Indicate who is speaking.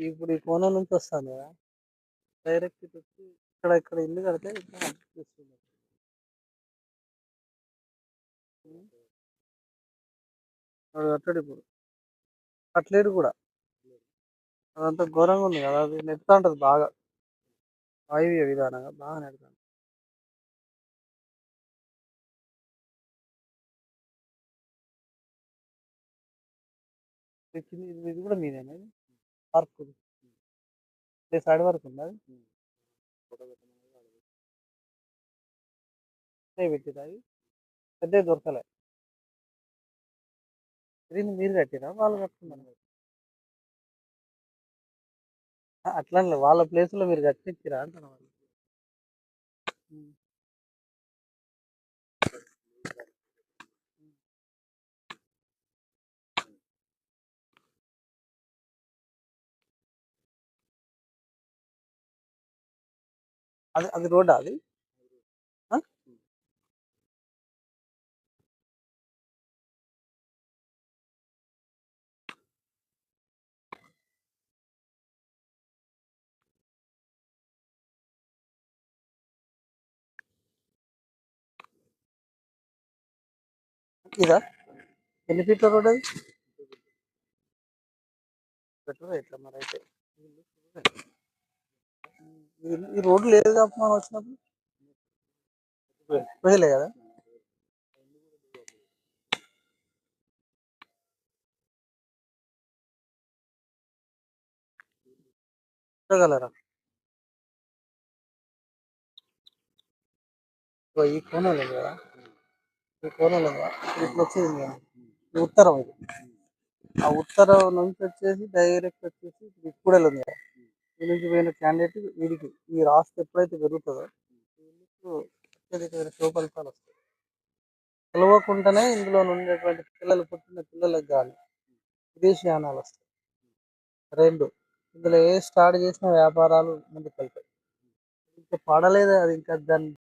Speaker 1: ఇప్పుడు ఈ కోణం నుంచి వస్తాను కదా! డైరెక్ట్ ఇటొచ్చి ఇక్కడ ఇల్లు కడితే ఇట్లా అనిపిస్తుంది. హ్మ్. వాడు కట్టడిప్పుడు. కట్టలేడు కూడా. అదంతా ఘోరంగా ఉంది కదా! అది నెడతా ఉంటది బాగా. వాయువ్య విధానంగా బాగా నెడతాంది. ఇది కూడా మీదేనా ఇది? పార్కుది. ఇదే సైడ్ వరకు ఉందా అది? చిన్నయి పెట్టిర్రా అయి? పెద్దయి దొరకలే. దీన్ని మీరు కట్టిర్రా? వాళ్ళు కట్టుకున్నారా? అట్లా అనలే. వాళ్ళ ప్లేస్‌లో మీరు కట్టిచ్చిర్రా అంటున్నా మరి? హ్మ్. అది అది రోడ్డా అది? ఆ! ఇదా? ఎన్ని ఫీట్ల రోడ్ అది? బెటరే ఇట్లా మరైతే. ఈ రోడ్ లేదుగా మనం వచ్చినప్పుడు? పోయలే కదా? చూడగలరా? ఇగో ఈ కోణంలో ఉంది కదా! ఈ కోణంలో ఉంది కదా! ఇట్లా వచ్చేది కదా! ఇది ఉత్తరం ఇది. ఆ ఉత్తరం నుంచి వచ్చేసి డైరెక్ట్ వచ్చేసి ఇప్పుడు కూడలి ఉంది కదా! ఈ నుంచి పోయిన క్యాండిడేట్ వీడికి ఈ రాష్ట్రం ఎప్పుడైతే పెరుగుతుందో వీళ్ళకు అత్యధికమైన శుభ ఫలితాలు వస్తాయి. తెలవకుండానే ఇందులో ఉండేటువంటి పిల్లలు పుట్టిన పిల్లలకు గాని విదేశీయానాలు వస్తాయి. 2 ఇందులో స్టార్ట్ చేసిన వ్యాపారాలు ముందుకెళ్తాయి. ఇంకా పడలేదు అది ఇంకా దాన్ని